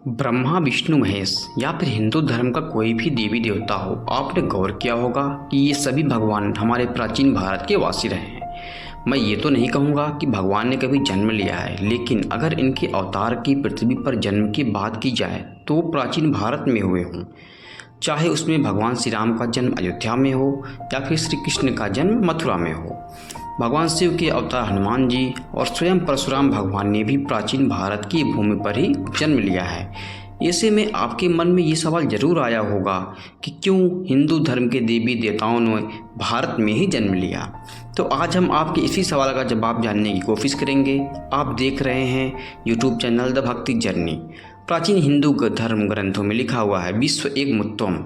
ब्रह्मा विष्णु महेश या फिर हिंदू धर्म का कोई भी देवी देवता हो, आपने गौर किया होगा कि ये सभी भगवान हमारे प्राचीन भारत के वासी रहे हैं। मैं ये तो नहीं कहूँगा कि भगवान ने कभी जन्म लिया है, लेकिन अगर इनके अवतार की पृथ्वी पर जन्म की बात की जाए तो वो प्राचीन भारत में हुए हों। चाहे उसमें भगवान श्री राम का जन्म अयोध्या में हो या फिर श्री कृष्ण का जन्म मथुरा में हो। भगवान शिव के अवतार हनुमान जी और स्वयं परशुराम भगवान ने भी प्राचीन भारत की भूमि पर ही जन्म लिया है। ऐसे में आपके मन में ये सवाल जरूर आया होगा कि क्यों हिंदू धर्म के देवी देवताओं ने भारत में ही जन्म लिया। तो आज हम आपके इसी सवाल का जवाब जानने की कोशिश करेंगे। आप देख रहे हैं यूट्यूब चैनल द भक्ति जर्नी। प्राचीन हिंदू धर्म ग्रंथों में लिखा हुआ है विश्व एक मुत्तम,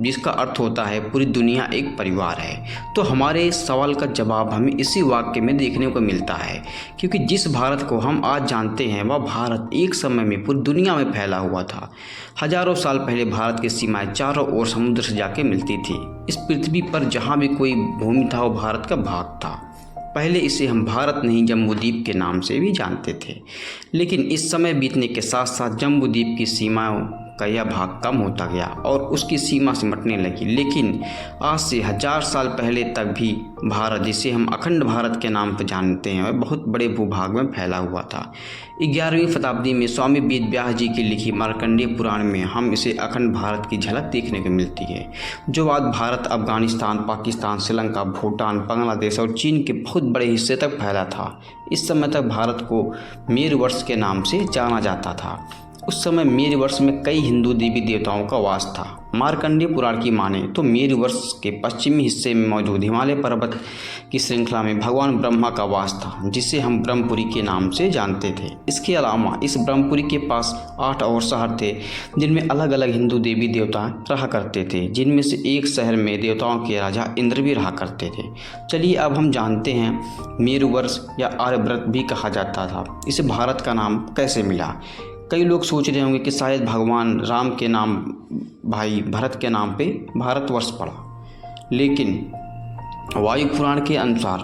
जिसका अर्थ होता है पूरी दुनिया एक परिवार है। तो हमारे इस सवाल का जवाब हमें इसी वाक्य में देखने को मिलता है, क्योंकि जिस भारत को हम आज जानते हैं वह भारत एक समय में पूरी दुनिया में फैला हुआ था। हजारों साल पहले भारत की सीमाएं चारों ओर समुद्र से जाके मिलती थी। इस पृथ्वी पर जहाँ भी कोई भूमि था वो भारत का भाग था। पहले इसे हम भारत नहीं जम्बूद्वीप के नाम से भी जानते थे, लेकिन इस समय बीतने के साथ साथ जम्बूद्वीप की सीमाओं का यह भाग कम होता गया और उसकी सीमा सिमटने लगी। लेकिन आज से 1000 साल पहले तक भी भारत, जिसे हम अखंड भारत के नाम पर जानते हैं, वह बहुत बड़े भूभाग में फैला हुआ था। 11वीं शताब्दी में स्वामी वेद व्यास जी की लिखी मार्कंडेय पुराण में हम इसे अखंड भारत की झलक देखने को मिलती है, जो आज भारत, अफगानिस्तान, पाकिस्तान, श्रीलंका, भूटान, बांग्लादेश और चीन के बहुत बड़े हिस्से तक फैला था। इस समय तक भारत को मेरुवर्ष के नाम से जाना जाता था। उस समय मेरुवर्ष में कई हिंदू देवी देवताओं का वास था। मार्कंडेय पुराण की माने तो मेरुवर्ष के पश्चिमी हिस्से में मौजूद हिमालय पर्वत की श्रृंखला में भगवान ब्रह्मा का वास था, जिसे हम ब्रह्मपुरी के नाम से जानते थे। इसके अलावा इस ब्रह्मपुरी के पास 8 और शहर थे, जिनमें अलग अलग हिंदू देवी देवता रहा करते थे, जिनमें से एक शहर में देवताओं के राजा इंद्र भी रहा करते थे। चलिए अब हम जानते हैं मेरुवर्ष या आर्यव्रत भी कहा जाता था, इसे भारत का नाम कैसे मिला। कई लोग सोच रहे होंगे कि शायद भगवान राम के नाम भाई भरत के नाम पे भारतवर्ष पड़ा, लेकिन वायु पुराण के अनुसार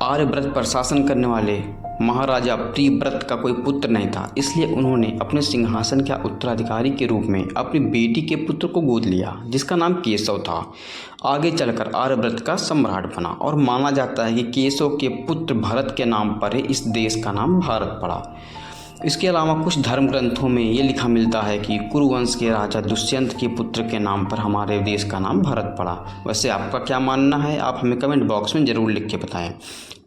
आर्यव्रत पर शासन करने वाले महाराजा प्रियव्रत का कोई पुत्र नहीं था, इसलिए उन्होंने अपने सिंहासन के उत्तराधिकारी के रूप में अपनी बेटी के पुत्र को गोद लिया, जिसका नाम केशव था। आगे चलकर आर्यव्रत का सम्राट बना और माना जाता है कि केशव के पुत्र भरत के नाम पर ही इस देश का नाम भारत पड़ा। इसके अलावा कुछ धर्म ग्रंथों में ये लिखा मिलता है कि कुरुवंश के राजा दुष्यंत के पुत्र के नाम पर हमारे देश का नाम भारत पड़ा। वैसे आपका क्या मानना है, आप हमें कमेंट बॉक्स में ज़रूर लिख के बताएं।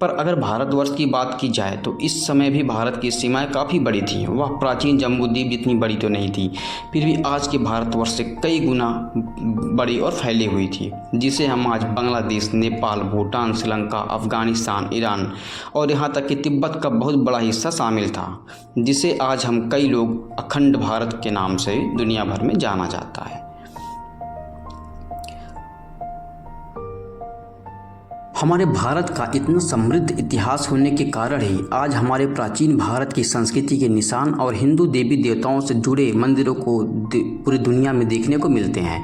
पर अगर भारतवर्ष की बात की जाए तो इस समय भी भारत की सीमाएं काफ़ी बड़ी थीं। वह प्राचीन जम्बूद्वीप जितनी बड़ी तो नहीं थी, फिर भी आज के भारतवर्ष से कई गुना बड़ी और फैली हुई थी, जिसे हम आज बांग्लादेश, नेपाल, भूटान, श्रीलंका, अफगानिस्तान, ईरान और यहाँ तक कि तिब्बत का बहुत बड़ा हिस्सा शामिल था, जिसे आज हम कई लोग अखंड भारत के नाम से दुनिया भर में जाना जाता है। हमारे भारत का इतना समृद्ध इतिहास होने के कारण ही आज हमारे प्राचीन भारत की संस्कृति के निशान और हिंदू देवी देवताओं से जुड़े मंदिरों को पूरी दुनिया में देखने को मिलते हैं।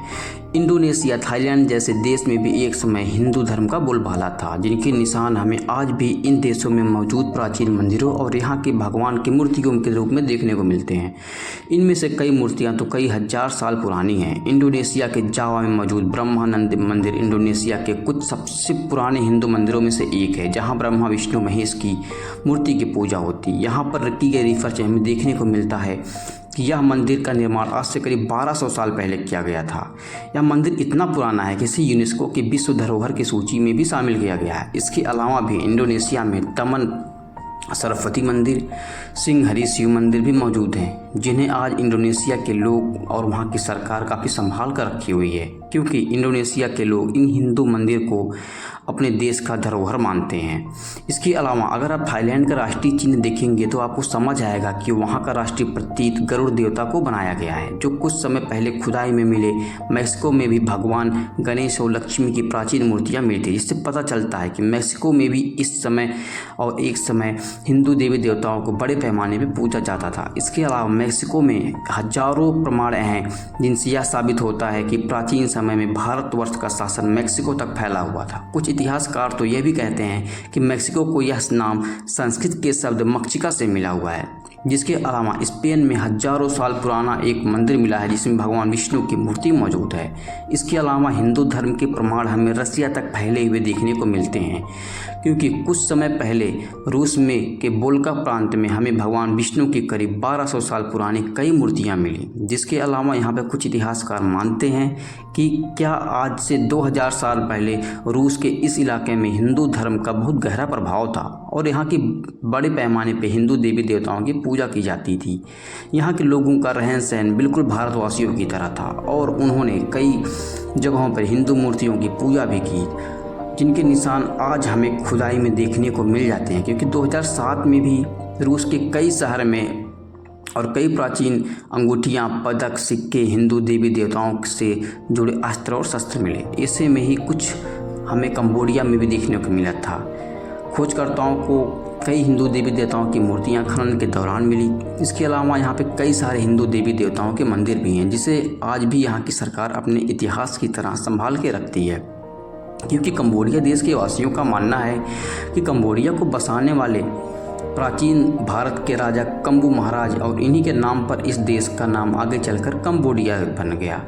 इंडोनेशिया, थाईलैंड जैसे देश में भी एक समय हिंदू धर्म का बोलबाला था, जिनके निशान हमें आज भी इन देशों में मौजूद प्राचीन मंदिरों और यहाँ के भगवान की मूर्तियों के रूप में देखने को मिलते हैं। इनमें से कई मूर्तियाँ तो कई 1000 साल पुरानी हैं। इंडोनेशिया के जावा में मौजूद ब्रह्मानंद मंदिर इंडोनेशिया के कुछ सबसे पुराने हिंदू मंदिरों में से एक है, जहाँ ब्रह्मा विष्णु महेश की मूर्ति की पूजा होती है। यहाँ पर की गई रिसर्च हमें देखने को मिलता है कि यह मंदिर का निर्माण आज से करीब 1200 साल पहले किया गया था। यह मंदिर इतना पुराना है कि इसे यूनेस्को की विश्व धरोहर की सूची में भी शामिल किया गया है। इसके अलावा भी इंडोनेशिया में तमन सरस्वती मंदिर, सिंहहरी शिव मंदिर भी मौजूद हैं, जिन्हें आज इंडोनेशिया के लोग और वहाँ की सरकार काफ़ी संभाल कर रखी हुई है, क्योंकि इंडोनेशिया के लोग इन हिंदू मंदिर को अपने देश का धरोहर मानते हैं। इसके अलावा अगर आप थाईलैंड का राष्ट्रीय चिन्ह देखेंगे तो आपको समझ आएगा कि वहाँ का राष्ट्रीय प्रतीक गरुड़ देवता को बनाया गया है, जो कुछ समय पहले खुदाई में मिले मैक्सिको में भी भगवान गणेश और लक्ष्मी की प्राचीन मूर्तियाँ मिली थी। इससे पता चलता है कि मैक्सिको में भी इस समय और एक समय हिंदू देवी देवताओं को बड़े पैमाने पर पूजा जाता था। इसके अलावा मैक्सिको में हजारों प्रमाण हैं जिनसे यह साबित होता है कि प्राचीन समय में भारतवर्ष का शासन मैक्सिको तक फैला हुआ था। कुछ इतिहासकार तो यह भी कहते हैं कि मैक्सिको को यह नाम संस्कृत के शब्द मक्षिका से मिला हुआ है। जिसके अलावा स्पेन में हजारों साल पुराना एक मंदिर मिला है जिसमें भगवान विष्णु की मूर्ति मौजूद है। इसके अलावा हिंदू धर्म के प्रमाण हमें रसिया तक फैले हुए देखने को मिलते हैं, क्योंकि कुछ समय पहले रूस में के बोल्गा प्रांत में हमें भगवान विष्णु की करीब 1200 साल पुरानी कई मूर्तियां मिली। जिसके अलावा यहाँ पर कुछ इतिहासकार मानते हैं कि क्या आज से 2000 साल पहले रूस के इस इलाके में हिंदू धर्म का बहुत गहरा प्रभाव था और यहाँ की बड़े पैमाने पर हिंदू देवी देवताओं की पूजा की जाती थी। यहाँ के लोगों का रहन सहन बिल्कुल भारतवासियों की तरह था और उन्होंने कई जगहों पर हिंदू मूर्तियों की पूजा भी की, जिनके निशान आज हमें खुदाई में देखने को मिल जाते हैं। क्योंकि 2007 में भी रूस के कई शहर में और कई प्राचीन अंगूठियाँ, पदक, सिक्के हिंदू देवी देवताओं से जुड़े अस्त्र और शस्त्र मिले। ऐसे में ही कुछ हमें कंबोडिया में भी देखने को मिला था। खोजकर्ताओं को कई हिंदू देवी देवताओं की मूर्तियां खनन के दौरान मिली। इसके अलावा यहाँ पे कई सारे हिंदू देवी देवताओं के मंदिर भी हैं, जिसे आज भी यहाँ की सरकार अपने इतिहास की तरह संभाल के रखती है। क्योंकि कंबोडिया देश के वासियों का मानना है कि कंबोडिया को बसाने वाले प्राचीन भारत के राजा कंबू महाराज और इन्हीं के नाम पर इस देश का नाम आगे चलकर कंबोडिया बन गया।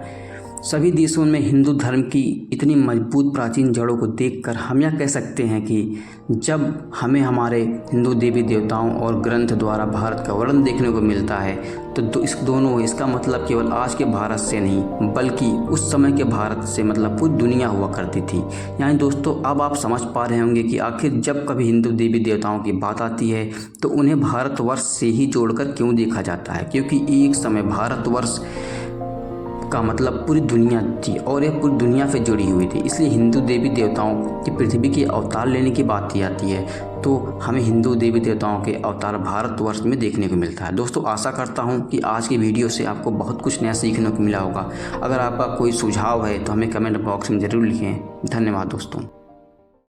सभी देशों में हिंदू धर्म की इतनी मजबूत प्राचीन जड़ों को देखकर हम यह कह सकते हैं कि जब हमें हमारे हिंदू देवी देवताओं और ग्रंथ द्वारा भारत का वर्णन देखने को मिलता है तो इसका मतलब केवल आज के भारत से नहीं बल्कि उस समय के भारत से मतलब पूरी दुनिया हुआ करती थी। यानी दोस्तों अब आप समझ पा रहे होंगे कि आखिर जब कभी हिंदू देवी देवताओं की बात आती है तो उन्हें भारतवर्ष से ही जोड़कर क्यों देखा जाता है, क्योंकि एक समय भारतवर्ष का मतलब पूरी दुनिया थी और यह पूरी दुनिया से जुड़ी हुई थी। इसलिए हिंदू देवी देवताओं की पृथ्वी के अवतार लेने की बात ही आती है तो हमें हिंदू देवी देवताओं के अवतार भारतवर्ष में देखने को मिलता है। दोस्तों आशा करता हूं कि आज की वीडियो से आपको बहुत कुछ नया सीखने को मिला होगा। अगर आपका कोई सुझाव है तो हमें कमेंट बॉक्स में ज़रूर लिखें। धन्यवाद दोस्तों।